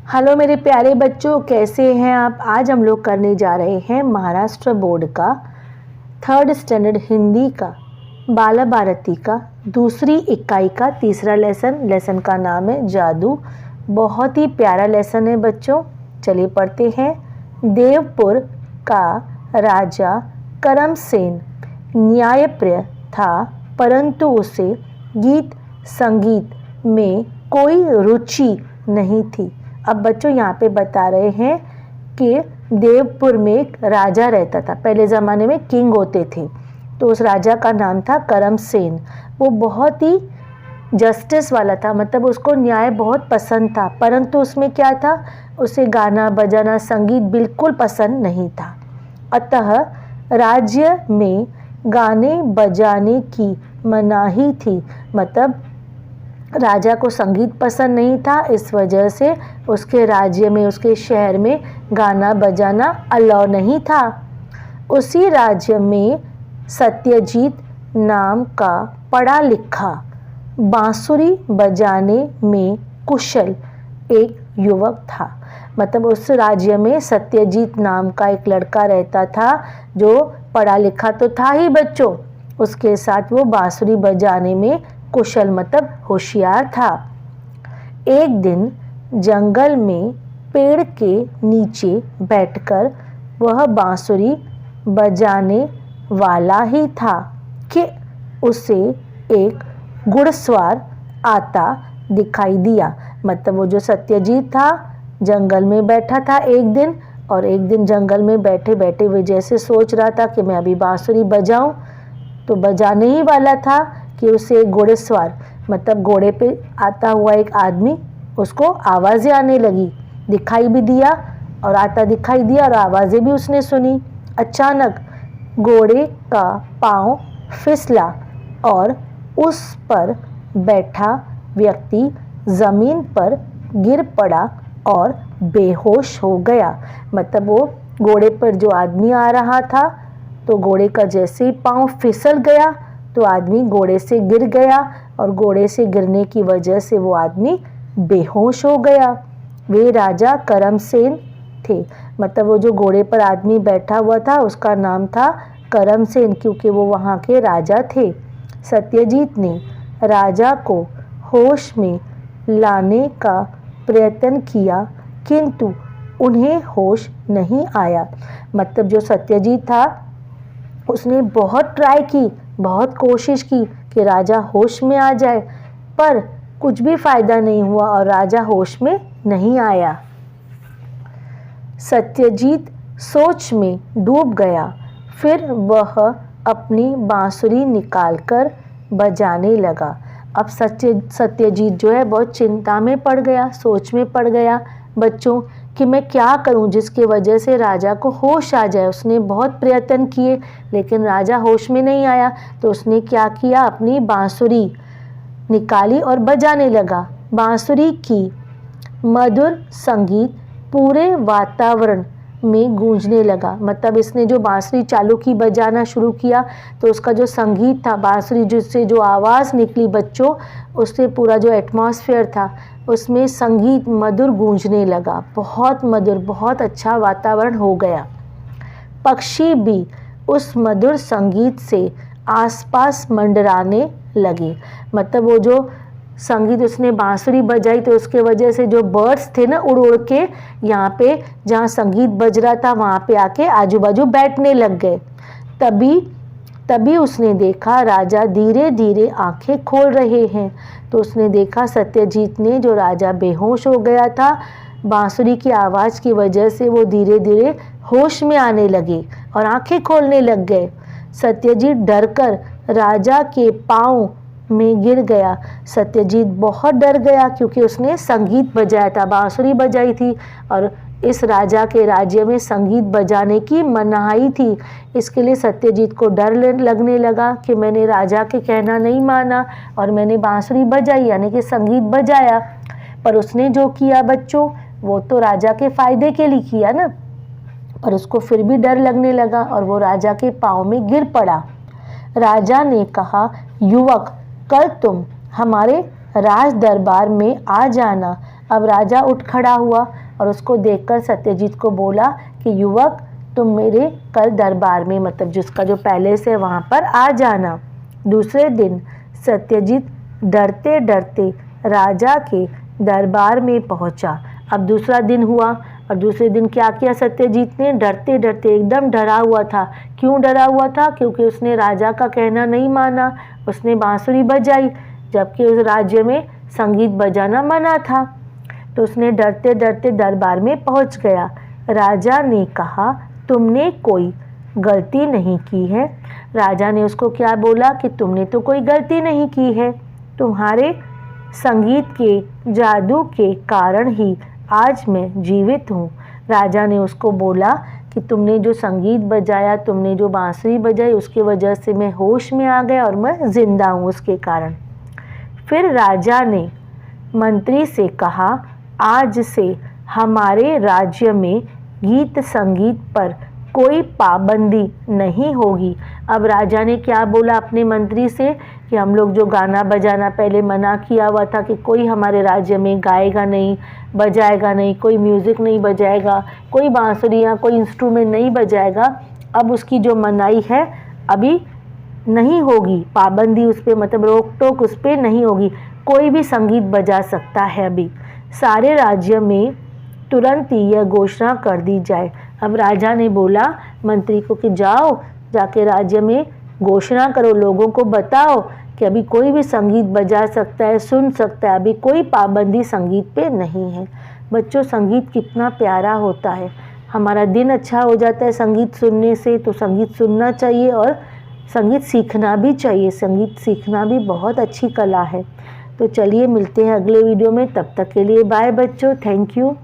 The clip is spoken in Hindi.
हेलो मेरे प्यारे बच्चों, कैसे हैं आप। आज हम लोग करने जा रहे हैं महाराष्ट्र बोर्ड का 3rd स्टैंडर्ड हिंदी का बाला भारती का दूसरी इकाई का तीसरा लेसन का नाम है जादू। बहुत ही प्यारा लेसन है बच्चों। चलिए पढ़ते हैं। देवपुर का राजा करमसेन न्यायप्रिय था, परंतु उसे गीत संगीत में कोई रुचि नहीं थी। अब बच्चों यहाँ पे बता रहे हैं कि देवपुर में एक राजा रहता था। पहले ज़माने में किंग होते थे, तो उस राजा का नाम था करमसेन। वो बहुत ही जस्टिस वाला था, मतलब उसको न्याय बहुत पसंद था, परंतु उसमें क्या था, उसे गाना बजाना संगीत बिल्कुल पसंद नहीं था। अतः राज्य में गाने बजाने की मनाही थी, मतलब राजा को संगीत पसंद नहीं था, इस वजह से उसके राज्य में, उसके शहर में गाना बजाना अलाउ नहीं था। उसी राज्य में सत्यजीत नाम का पढ़ा लिखा बांसुरी बजाने में कुशल एक युवक था। मतलब उस राज्य में सत्यजीत नाम का एक लड़का रहता था जो पढ़ा लिखा तो था ही बच्चों, उसके साथ वो बांसुरी बजाने में कुशल मतलब होशियार था। एक दिन जंगल में पेड़ के नीचे बैठकर वह बांसुरी बजाने वाला ही था कि उसे एक घुड़सवार आता दिखाई दिया। मतलब वो जो सत्यजीत था जंगल में बैठा था एक दिन, और एक दिन जंगल में बैठे बैठे वो जैसे सोच रहा था कि मैं अभी बांसुरी बजाऊं, तो बजाने ही वाला था कि उसे एक घोड़ेसवार मतलब घोड़े पे आता हुआ एक आदमी, उसको आवाज़ें आने लगी, दिखाई भी दिया और आता दिखाई दिया और आवाज़ें भी उसने सुनी। अचानक घोड़े का पाँव फिसला और उस पर बैठा व्यक्ति ज़मीन पर गिर पड़ा और बेहोश हो गया। मतलब वो घोड़े पर जो आदमी आ रहा था, तो घोड़े का जैसे ही पाँव फिसल गया तो आदमी घोड़े से गिर गया, और घोड़े से गिरने की वजह से वो आदमी बेहोश हो गया। वे राजा करमसेन थे। मतलब वो जो घोड़े पर आदमी बैठा हुआ था उसका नाम था करमसेन, क्योंकि वो वहाँ के राजा थे। सत्यजीत ने राजा को होश में लाने का प्रयत्न किया, किंतु उन्हें होश नहीं आया। मतलब जो सत्यजीत था उसने बहुत ट्राई की, बहुत कोशिश की कि राजा होश में आ जाए, पर कुछ भी फायदा नहीं हुआ और राजा होश में नहीं आया। सत्यजीत सोच में डूब गया। फिर वह अपनी बांसुरी निकालकर बजाने लगा। अब सत्यजीत जो है बहुत चिंता में पड़ गया, सोच में पड़ गया बच्चों कि मैं क्या करूं जिसकी वजह से राजा को होश आ जाए। उसने बहुत प्रयत्न किए लेकिन राजा होश में नहीं आया, तो उसने क्या किया, अपनी बांसुरी निकाली और बजाने लगा। बांसुरी की मधुर संगीत पूरे वातावरण में गूंजने लगा। मतलब इसने जो बांसुरी चालू की, बजाना शुरू किया, तो उसका जो संगीत था, बांसुरी जिससे जो आवाज़ निकली बच्चों, उससे पूरा जो एटमॉस्फेयर था उसमें संगीत मधुर गूंजने लगा। बहुत मधुर, बहुत अच्छा वातावरण हो गया। पक्षी भी उस मधुर संगीत से आसपास मंडराने लगे। मतलब वो जो संगीत उसने बांसुरी बजाई, तो उसके वजह से जो बर्ड्स थे ना, उड़ उड़ के यहाँ पे जहाँ संगीत बज रहा था वहाँ पे आके आजू बाजू बैठने लग गए। तभी उसने देखा राजा धीरे धीरे आंखें खोल रहे हैं। तो उसने देखा सत्यजीत ने, जो राजा बेहोश हो गया था बांसुरी की आवाज़ की वजह से, वो धीरे धीरे होश में आने लगे और आंखें खोलने लग गए। सत्यजीत डरकर राजा के पाँव में गिर गया। सत्यजीत बहुत डर गया क्योंकि उसने संगीत बजाया था, बांसुरी बजाई थी, और इस राजा के राज्य में संगीत बजाने की मनाही थी। इसके लिए सत्यजीत को डर लगने लगा कि मैंने राजा के कहना नहीं माना और मैंने बांसुरी बजाई, यानी कि संगीत बजाया। पर उसने जो किया बच्चों, वो तो राजा के फायदे के लिए किया ना, पर उसको फिर भी डर लगने लगा और वो राजा के पाँव में गिर पड़ा। राजा ने कहा, युवक, कल तुम हमारे राज दरबार में आ जाना, अब राजा उठ खड़ा हुआ और उसको देखकर सत्यजीत को बोला कि युवक, तुम मेरे कल दरबार में, मतलब जिसका जो पैलेस है वहाँ पर आ जाना। दूसरे दिन सत्यजीत डरते डरते राजा के दरबार में पहुँचा। अब दूसरा दिन हुआ और दूसरे दिन क्या किया सत्यजीत ने? डरते डरते, एकदम डरा हुआ था। क्यों डरा हुआ था? क्योंकि उसने राजा का कहना नहीं माना, उसने बांसुरी बजाई, जबकि उस राज्य में संगीत बजाना मना था। तो उसने डरते डरते दरबार में पहुंच गया। राजा ने कहा, तुमने कोई गलती नहीं की है। राजा ने उसको क्या बोला कि तुमने तो कोई गलती नहीं की है, तुम्हारे संगीत के जादू के कारण ही आज मैं जीवित हूँ। राजा ने उसको बोला कि तुमने जो संगीत बजाया, तुमने जो बांसुरी बजाई, उसकी वजह से मैं होश में आ गया और मैं जिंदा हूँ उसके कारण। फिर राजा ने मंत्री से कहा, आज से हमारे राज्य में गीत संगीत पर कोई पाबंदी नहीं होगी। अब राजा ने क्या बोला अपने मंत्री से कि हम लोग जो गाना बजाना पहले मना किया हुआ था कि कोई हमारे राज्य में गाएगा नहीं, बजाएगा नहीं, कोई म्यूज़िक नहीं बजाएगा, कोई बांसुरी या कोई इंस्ट्रूमेंट नहीं बजाएगा, अब उसकी जो मनाही है अभी नहीं होगी, पाबंदी उस पर, मतलब रोक टोक उस पर नहीं होगी, कोई भी संगीत बजा सकता है अभी। सारे राज्य में तुरंत ही यह घोषणा कर दी जाए। अब राजा ने बोला मंत्री को कि जाओ, जाके राज्य में घोषणा करो, लोगों को बताओ कि अभी कोई भी संगीत बजा सकता है, सुन सकता है, अभी कोई पाबंदी संगीत पे नहीं है। बच्चों, संगीत कितना प्यारा होता है, हमारा दिन अच्छा हो जाता है संगीत सुनने से। तो संगीत सुनना चाहिए और संगीत सीखना भी चाहिए। संगीत सीखना भी बहुत अच्छी कला है। तो चलिए मिलते हैं अगले वीडियो में, तब तक के लिए बाय बच्चों, थैंक यू।